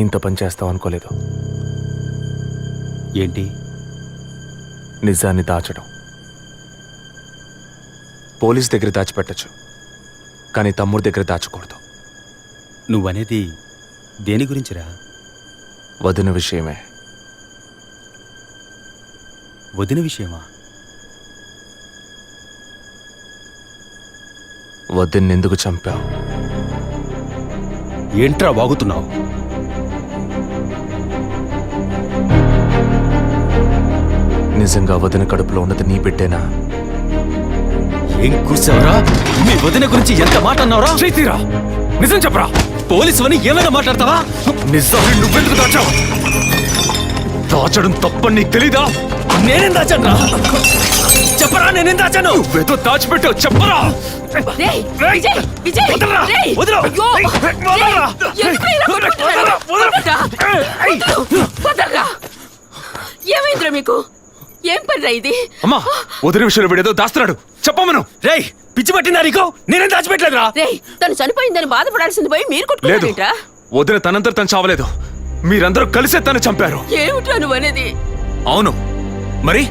ఇంత పని చేస్తావు అనుకోలేదు. ఏంటి? నిజాన్ని దాచడం. పోలీస్ దగ్గర దాచిపెట్టచ్చు, కానీ తమ్ముడి దగ్గర దాచకూడదు. నువ్వనేది దేని గురించిరా? వదిన విషయమే. వదిన విషయమా? వదిన్నెందుకు చంపావు? ఏంట్రా వాగుతున్నావు? నిజంగా వదిన కడుపులో ఉన్నది నీ బిడ్డేనా? ఏం కూర్చావరా? మీ వదిన గురించి ఎంత మాట అన్నావురా? చైతీరా, నిజం చెప్పరా. పోలీసు అని ఏమైనా మాట్లాడతావా? నిజాన్ని నువ్వెందుకు దాచావు? దాచడం తప్పని నీకు తెలీదా? నేనేం దాచాను? చెప్పరా, నేనేం దాచాను? నువ్వేదో దాచిపెట్టావు, చెప్పరా. ఏమైందిరా మీకు? ఏం పనిరా ఇది? అమ్మా, వదిన విషయంలో వీడేదో దాస్తున్నాడు, చెప్పమను. రేయ్, పిచ్చి పట్టిందా నీకు? నేనేం దాచిపెట్టలేదురా. రేయ్, తను చనిపోయిందని బాధపడాల్సింది పోయి మీరు లేదు, కొట్టుకుంటారేంట్రా? వదిన తనంతట తను చావలేదు. మీరందరూ కలిసే తను చంపారు. ఏమిట్రా నువ్వు అనేది? అవును, మరి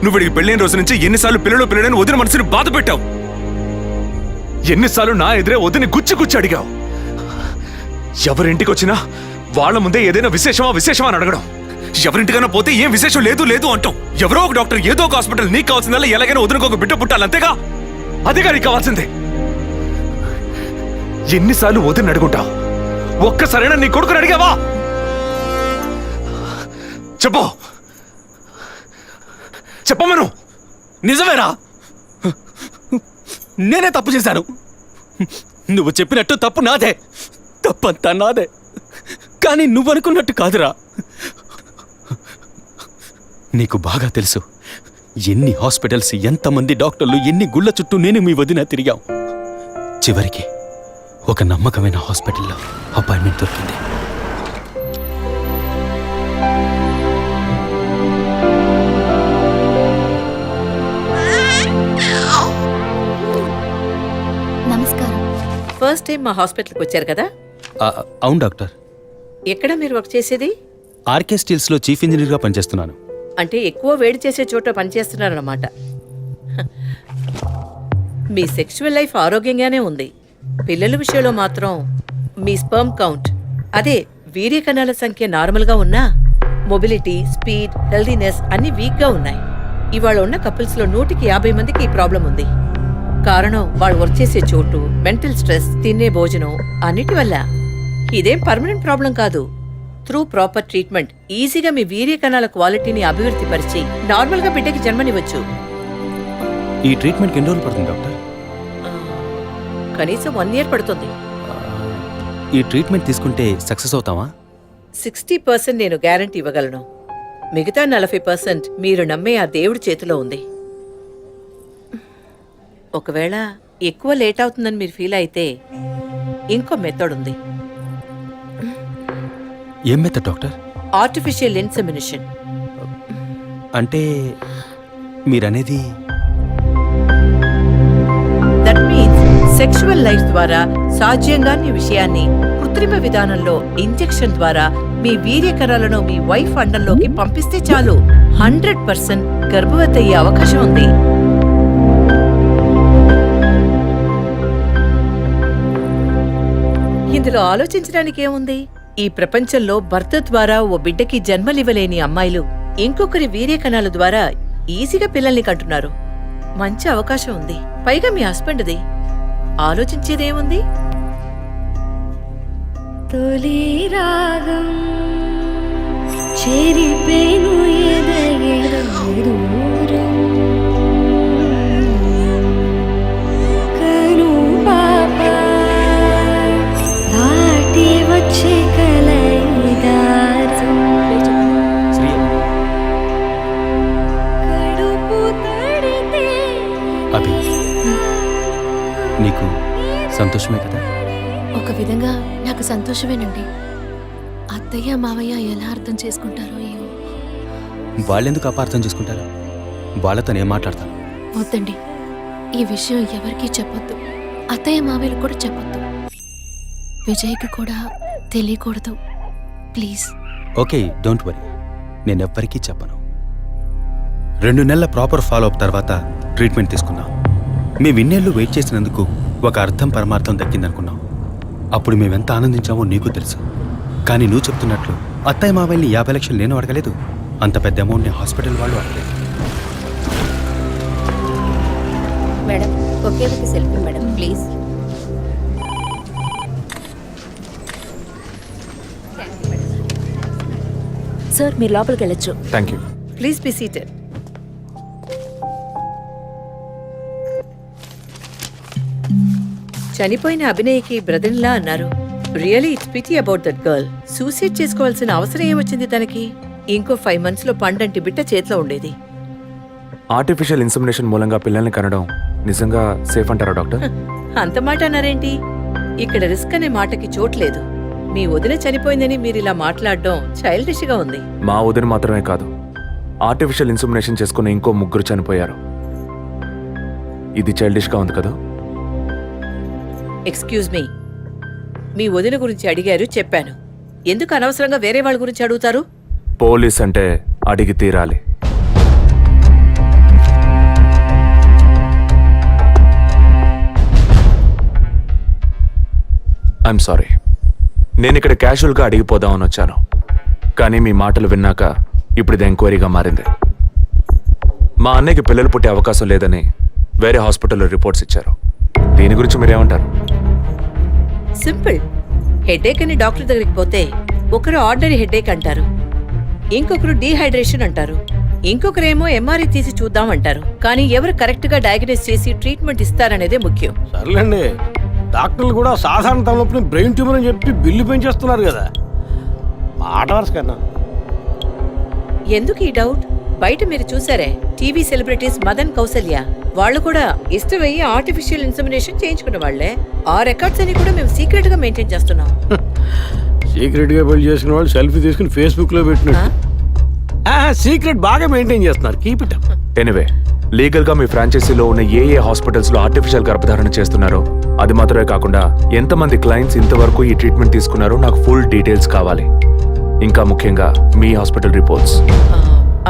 నువ్వు వీడికి పెళ్ళైన రోజు నుంచి ఎన్నిసార్లు పిల్లడని వదిన మనసుని బాధ పెట్టావు. ఎన్నిసార్లు నా ఎదురే వదిని గుచ్చి అడిగావు. ఎవరింటికి వచ్చినా వాళ్ళ ముందే ఏదైనా విశేషమా అని అడగడం. ఎవరింటికైనా పోతే ఏం విశేషం లేదు అంటాం. ఎవరో ఒక డాక్టర్, ఏదో ఒక హాస్పిటల్, నీకు కావాల్సిందల్లా ఎలాగైనా వదినకు ఒక బిడ్డ పుట్టాలి, అంతేగా? అదేగా నీకు కావాల్సిందే. ఎన్నిసార్లు వదిన అడుగుంటావు? ఒక్కసారైనా నీ కొడుకుని అడిగావా? చెప్పమను. నిజమేరా, నేనే తప్పు చేశాను. నువ్వు చెప్పినట్టు తప్పు నాదే, తప్పంతా నాదే. కానీ నువ్వు అనుకున్నట్టు కాదురా. నీకు బాగా తెలుసు ఎన్ని హాస్పిటల్స్, ఎంతమంది డాక్టర్లు, ఎన్ని గుళ్ళ చుట్టూ నేను మీ వదిన తిరిగాం. చివరికి ఒక నమ్మకమైన హాస్పిటల్లో అపాయింట్మెంట్ దొరికింది. నమస్కారం. ఫస్ట్ టైం మా హాస్పిటల్కి వచ్చారు కదా? అవును డాక్టర్. ఎక్కడ మీరు వర్క్ చేసేది? ఆర్కే స్టీల్స్లో చీఫ్ ఇంజనీర్గా పనిచేస్తున్నాను. అంటే ఎక్కువ వేడి చేసే చోట పనిచేస్తున్నారన్నమాట. మీ సెక్షువల్ లైఫ్ ఆరోగ్యంగానే ఉంది. పిల్లల విషయంలో మాత్రం మీ స్పర్మ్ కౌంట్, అదే వీర్య కణాల సంఖ్య నార్మల్గా ఉన్నా మొబిలిటీ, స్పీడ్, హెల్దీనెస్ అన్ని వీక్గా ఉన్నాయి. ఇవాళ ఉన్న కపుల్స్లో 150 మందికి ఈ ప్రాబ్లం ఉంది. కారణం వాళ్ళు వర్క్ చేసే చోటు, మెంటల్ స్ట్రెస్, తినే భోజనం అన్నిటి వల్ల. ఇదేం పర్మనెంట్ ప్రాబ్లం కాదు. త్రూ ప్రాపర్ ట్రీట్మెంట్ ఈజీగా మీ వీర్య కణాల క్వాలిటీని అభివృద్ధి పరిచి నార్మల్గా బిడ్డకి జన్మనివ్వచ్చు. ఈ ట్రీట్మెంట్కి ఎన్ని రోజులు పడుతుంది డాక్టర్? కనీసం 1 year పడుతుంది. ఈ ట్రీట్మెంట్ తీసుకుంటే సక్సెస్ అవుతావా? 60% నేను గ్యారంటీ ఇవ్వగలను. మిగతా 40% మీరు నమ్మే ఆ దేవుడి చేతిలో ఉంది. ఒకవేళ ఎక్కువ లేట్ అవుతుందని మీరు ఫీల్ అయితే ఇంకో మెథడ్ ఉంది. ఏం మెథడ్ డాక్టర్? Artificial insemination. అంటే మీరనేది? దట్ మీన్స్ సెక్షువల్ లైఫ్ ద్వారా సాధ్యంగాని విషయాన్ని కృత్రిమ విధానంలో ఇంజెక్షన్ ద్వారా మీ వీర్యకణాలను మీ వైఫ్ అండంలోకి పంపిస్తే చాలు 100% గర్భవతి అయ్యే అవకాశం ఉంది. ఇందులో ఆలోచించడానికి ఏముంది? ఈ ప్రపంచంలో భర్త ద్వారా ఓ బిడ్డకి జన్మలివ్వలేని అమ్మాయిలు ఇంకొకరి వీర్య కణాల ద్వారా ఈజీగా పిల్లల్ని కంటున్నారు. మంచి అవకాశం ఉంది. పైగా మీ హస్బెండ్ది. ఆలోచించేదేముంది? తొలి రాగం చెరిపేను ఎదగెదూరం కను పాప దాటి వచ్చే కలైదారం కడుపు తడితే అభి, నీకు సంతోషమే కదా? ఒక విధంగా నాకు సంతోషమేనండి. అత్తయ్య మావయ్య ఎలా అర్థం చేసుకుంటారో ఏమో. వాళ్ళెందుకు అపార్థం చేసుకుంటారు? వాళ్ళతో నేను మాట్లాడతాను. వద్దండి, ఈ విషయం ఎవరికీ చెప్పొద్దు. అత్తయ్య మావయ్యలు కూడా చెప్పొద్దు. విజయ్కి కూడా తెలియకూడదు. ప్లీజ్. ఓకే, డోంట్ వరీ, నేనెవ్వరికీ చెప్పను. 2 నెలల ప్రాపర్ ఫాలో అప్ తర్వాత ట్రీట్మెంట్ తీసుకున్నాం. మేము ఇన్నేళ్ళు వెయిట్ చేసినందుకు ఒక అర్థం పరమార్థం దక్కిందనుకున్నాం. అప్పుడు మేమెంత ఆనందించామో నీకు తెలుసు. కానీ నువ్వు చెప్తున్నట్లు అత్తయ్య మావయ్యని 50 లక్షలు నేను అడగలేదు, అంత పెద్ద అమౌంట్ని హాస్పిటల్ వాళ్ళు అడగలేదు. మేడం ఒకే ఒక సెల్ఫీ మేడం ప్లీజ్. సార్ మీరు లోపలికి వెళ్ళొచ్చు. Thank you. Please be seated. చనిపోయిన అభినయ్కి బ్రదర్లా అన్నారు. Really it's pity about that girl. Suicide చేసుకోవాల్సిన అవసరం ఏమొచ్చింది తనకి? ఇంకో 5 months లో పండంటి బిడ్డ చేతిలో ఉండేది. ఆర్టిఫిషియల్ ఇన్సమినేషన్ మూలంగా పిల్లల్ని కనడం నిజంగా సేఫ్ అంటారా డాక్టర్? అంత మాట అన్నారేంటి? ఇక్కడ రిస్క్ అనే మాటకి చోట్లేదు. మీ వదిన చనిపోయిందని మీరు ఇలా మాట్లాడడం చైల్డిష్ గా ఉంది. మా వదిన మాత్రమే కాదు, ఆర్టిఫిషియల్ ఇన్సమినేషన్ చేసుకున్న ఇంకో 3 చనిపోయారు. ఇది చైల్డిష్ గా ఉంది కదా? ఎక్స్క్యూజ్ మీ, మీ వదిన గురించి అడిగారు, చెప్పాను. ఎందుకు అనవసరంగా వేరే వాళ్ళ గురించి అడుగుతారు? పోలీస్ అంటే అడిగి తీరాలి. ఐఎమ్ సారీ, నేను ఇక్కడ క్యాజువల్గా అడిగిపోదామని వచ్చాను. కానీ మీ మాటలు విన్నాక ఇప్పుడు ఇది ఎంక్వైరీగా మారింది. మా అన్నయ్యకి పిల్లలు పుట్టే అవకాశం లేదని వేరే హాస్పిటల్లో రిపోర్ట్స్ ఇచ్చారు. దీని గురించి మీరేమంటారు? సింపుల్. హెడేక్ అని డాక్టర్ దగ్గరికి పోతే ఒకరు ఆర్డినరీ హెడేక్ అంటారు, ఇంకొకరు డీహైడ్రేషన్ అంటారు, ఇంకొకరేమో ఎంఆర్ఐ తీసి చూద్దాం అంటారు. కానీ ఎవరు కరెక్ట్ గా డయాగ్నోస్ చేసి ట్రీట్మెంట్ ఇస్తారనేదే ముఖ్యం. సర్లేండి, డాక్టర్లు కూడా సాధారణ తలనొప్పిని బ్రెయిన్ ట్యూమర్ అని చెప్పి బిల్లు పెంచేస్తున్నారు కదా. మాట వరుస కన్నా. ఎందుకు ఈ డౌట్? బయట మీరు చూసారే, టీవీ సెలబ్రిటీస్ మదన్ కౌసల్య వాళ్ళు కూడా ఇష్టమయ్యి ఆర్టిఫిషియల్ ఇన్సమినేషన్ చేయించుకున్న వాళ్లే. ఆ రికార్డ్స్ అని కూడా మేము సీక్రెట్ గా మెయింటైన్ చేస్తున్నాం. సీక్రెట్ గా పెళ్లి చేసుకున్న వాళ్ళు సెల్ఫీ తీసుకుని ఫేస్బుక్ లో పెట్టినట్టు సీక్రెట్ బాగా మెయింటైన్ చేస్తున్నారు. Keep it up. Anyway, legal గా మీ ఫ్రాంచైజీలో ఉన్న ఏ హాస్పిటల్స్ లో ఆర్టిఫిషియల్ గర్భధారణ చేస్తున్నారో, అది మాత్రమే కాకుండా ఎంతమంది క్లయింట్స్ ఇంతవరకు ఈ ట్రీట్మెంట్ తీసుకున్నారో నాకు ఫుల్ డీటెయిల్స్ కావాలి. ఇంకా ముఖ్యంగా మీ హాస్పిటల్ రిపోర్ట్స్.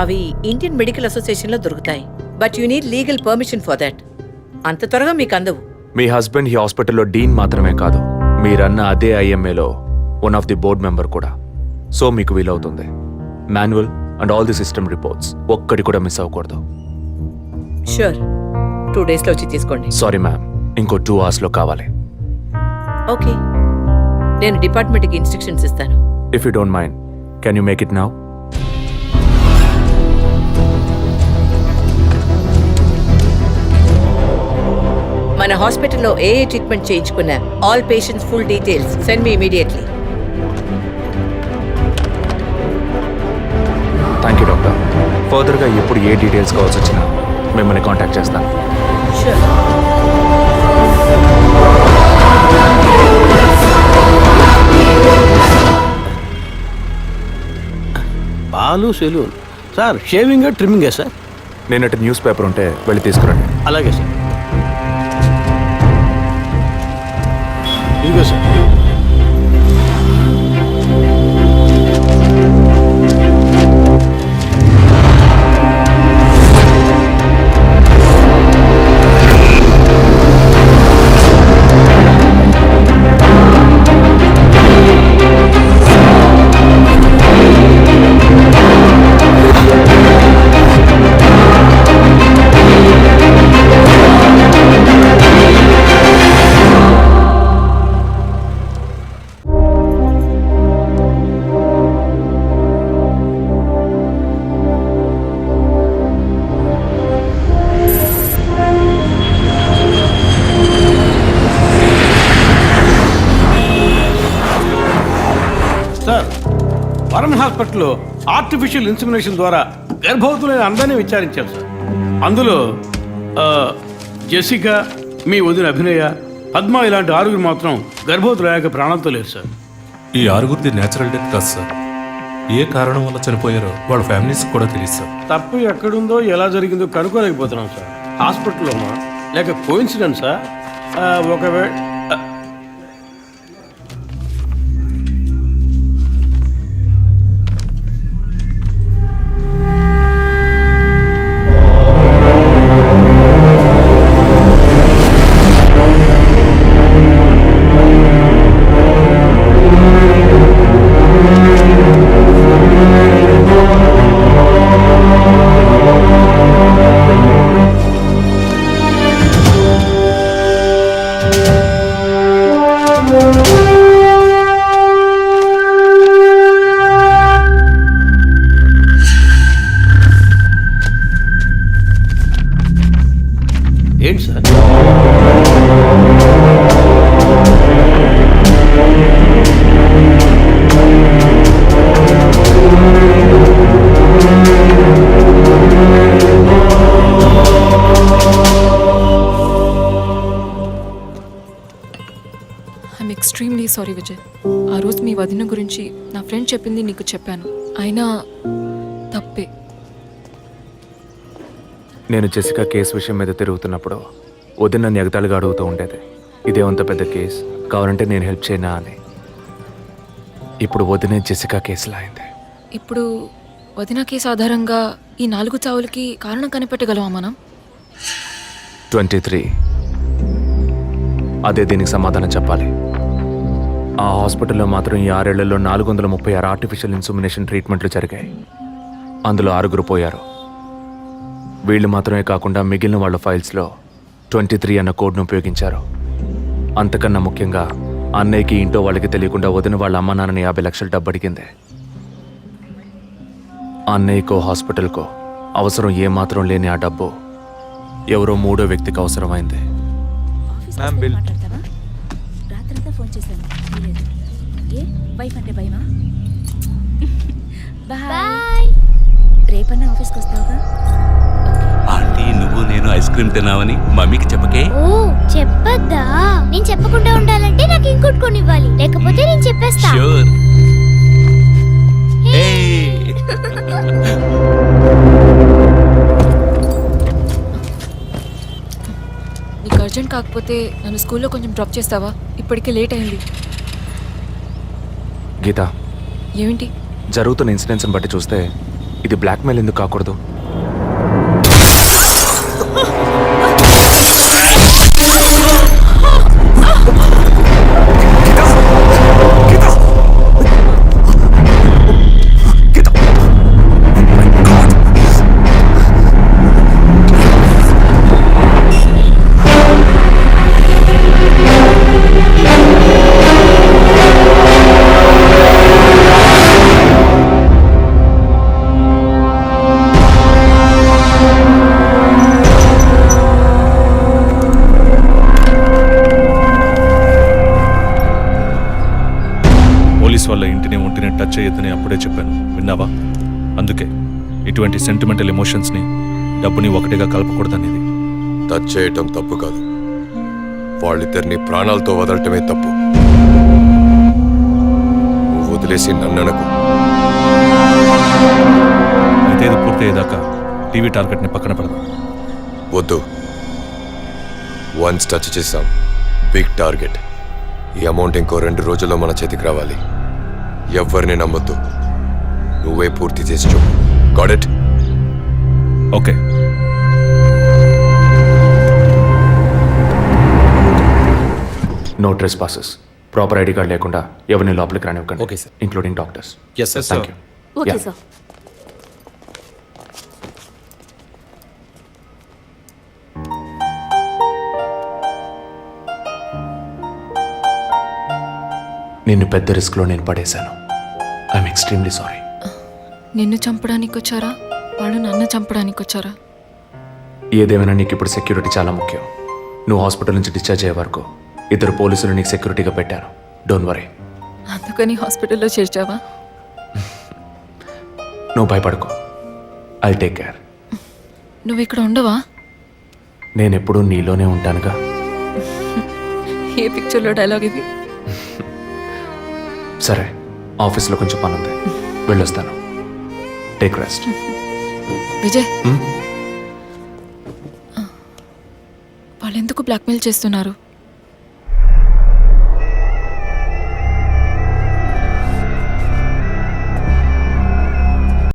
అవి ఇండియన్ మెడికల్ అసోసియేషన్ లో దొరుకుతాయి. But you need legal permission for that. అంత త్వరగా మీకు అందవు. మీ హస్బెండ్ ఈ హాస్పిటల్లో డీన్ మాత్రమే కాదు, మీరన్న అదే ఐఎంఏలో one of the board member కూడా. సో మీకు వీలవుతుంది. Manual and all the system reports ఒక్కటి కూడా మిస్ అవ్వకూడదు. షూర్, 2 days లో వచ్చి తీసుకోండి. సారీ మ్యామ్, ఇంకో 2 hours లో కావాలి. ఓకే, నేను డిపార్ట్మెంట్కి ఇన్స్ట్రక్షన్స్ ఇస్తాను. If you don't mind, can you make it now? మన హాస్పిటల్లో ఏ ట్రీట్మెంట్ చేయించుకున్న all patients full details send me immediately. Thank you doctor. ఫర్దర్గా ఎప్పుడు ఏ డీటెయిల్స్ కావాల్సి వచ్చినా మిమ్మల్ని కాంటాక్ట్ చేస్తాను. షూర్. పాలు సెలూన్ సార్. షేవింగ్ ట్రిమ్మింగే సార్? నేనటి న్యూస్ పేపర్ ఉంటే వెళ్ళి తీసుకురండి. అలాగే సార్. ఇదిగో సార్. సార్, వరుణ్ హాస్పిటల్లో ఆర్టిఫిషియల్ ఇన్సమినేషన్ ద్వారా గర్భవతులైన అందరినీ విచారించారు సార్. అందులో జెసికా, మీ వదిన అభినయ, పద్మ ఇలాంటి 6 మాత్రం గర్భవతులయ్యాక ప్రాణంతో లేరు సార్. ఈ 6 నేచురల్ డెత్ కాదు సార్. ఏ కారణం వల్ల చనిపోయారో వాళ్ళ ఫ్యామిలీస్ కూడా తెలియదు సార్. తప్పు ఎక్కడుందో ఎలా జరిగిందో కనుక్కోలేకపోతున్నాం సార్. హాస్పిటల్లోమా లేక కోఇన్సిడెన్సా? ఒకవేళ ఎక్స్ట్రీమ్లీ సారీ విజయ్. ఆ రోజు మీ వదిన గురించి నా ఫ్రెండ్ చెప్పింది నీకు చెప్పాను. అయినా తప్పే. నేను జెసికా కేసు విషయం మీద తిరుగుతున్నప్పుడు వదిన నన్ను ఎగతాళిగా అడుగుతూ ఉండేది, ఇదేమంత పెద్ద కేసు, కావాలంటే నేను హెల్ప్ చేయనా అని. ఇప్పుడు వదినే జెసికా కేసులా అయింది. ఇప్పుడు వదిన కేసు ఆధారంగా ఈ 4 చావులకి కారణం కనిపెట్టగలమా మనం? 23. అదే దీనికి సమాధానం చెప్పాలి. ఆ హాస్పిటల్లో మాత్రం ఈ 6 ఏళ్లలో 436 ఆర్టిఫిషియల్ ఇన్సుమినేషన్ ట్రీట్మెంట్లు జరిగాయి. అందులో 6 పోయారు. వీళ్ళు మాత్రమే కాకుండా మిగిలిన వాళ్ళ ఫైల్స్లో 23 అన్న కోడ్ను ఉపయోగించారు. అంతకన్నా ముఖ్యంగా అన్నయ్యకి ఇంట్లో వాళ్ళకి తెలియకుండా వదిన వాళ్ళ అమ్మ నాన్నని 50 లక్షలు డబ్బు అడిగింది. అన్నయ్యకో హాస్పిటల్కో అవసరం ఏమాత్రం లేని ఆ డబ్బు ఎవరో 3వ వ్యక్తికి అవసరమైంది. రాత్రంతా ఫోన్ చేశాను. ఏ వైఫ్ అంటే భయమా? బాయ్. రేపన్నా ఆఫీస్కి వస్తావుగా? ఆంటీ నువ్వు నేను ఐస్ క్రీమ్ తిన్నావని మమ్మీకి చెప్పకే. ఓ చెప్పద్దా? నేను చెప్పకుండా ఉండాలంటే నాకు ఇంకోటి కొనివ్వాలి, లేకపోతే నేను చెప్పేస్తా. ష్యూర్. నీకు అర్జెంట్ కాకపోతే నన్ను స్కూల్లో కొంచెం డ్రాప్ చేస్తావా? ఇప్పటికే లేట్ అయింది. గీత, ఏమిటి? జరుగుతున్న ఇన్సిడెంట్స్ని బట్టి చూస్తే ఇది బ్లాక్మెయిల్ ఎందుకు కాకూడదు? వాళ్ళ ఇంటిని ఒంటిని టచ్ చేయొద్దని అప్పుడే చెప్పాను, విన్నావా? అందుకే ఇటువంటి సెంటిమెంటల్ ఎమోషన్స్ని డబ్బుని ఒకటిగా కలపకూడదనేది. టచ్ చేయటం తప్పు కాదు, వాళ్ళిద్దరిని ప్రాణాలతో వదలటమే తప్పు. నువ్వు వదిలేసి నన్ననకు. అయితే ఇది పూర్తయ్యేదాకా టీవీ టార్గెట్ని పక్కన పెడదాం. వద్దు, వన్స్ టచ్ చేసాం, బిగ్ టార్గెట్. ఈ అమౌంట్ ఇంకో 2 రోజుల్లో మన చేతికి రావాలి. ఎవరిని నమ్మొద్దు, నువ్వే పూర్తి చేసి చెప్పు. Got it? Okay. No trespasses. Proper ID card లేకుండా ఎవరిని లోపలికి రానివ్వకండి. Okay, sir. Including doctors. Yes, sir. Thank you. Okay sir. నిన్ను పెద్ద రిస్క్లో నేను పడేశాను. I'm extremely sorry. నిన్ను చంపడానికి వచ్చారా? వాళ్ళు నన్ను చంపడానికి వచ్చారా? ఏదేమైనా నీకు ఇప్పుడు సెక్యూరిటీ చాలా ముఖ్యం. నువ్వు హాస్పిటల్ నుంచి డిశ్చార్జ్ అయ్యే వరకు 2 పోలీసులు నీకు సెక్యూరిటీగా పెట్టాను. Don't worry. అందుకని హాస్పిటల్లో చేర్చావా? నువ్వు భయపడకు, ఐ టేక్ కేర్. నువ్వు ఇక్కడ ఉండవా? నేను ఎప్పుడూ నీలోనే ఉంటానుగా. ఏ పిక్చర్లో డైలాగ్ ఇది? సరే, ఆఫీస్లో కొంచెం పని ఉంది, వెళ్ళొస్తాను. Take rest. విజయ్, వాళ్ళు ఎందుకు బ్లాక్మెయిల్ చేస్తున్నారు?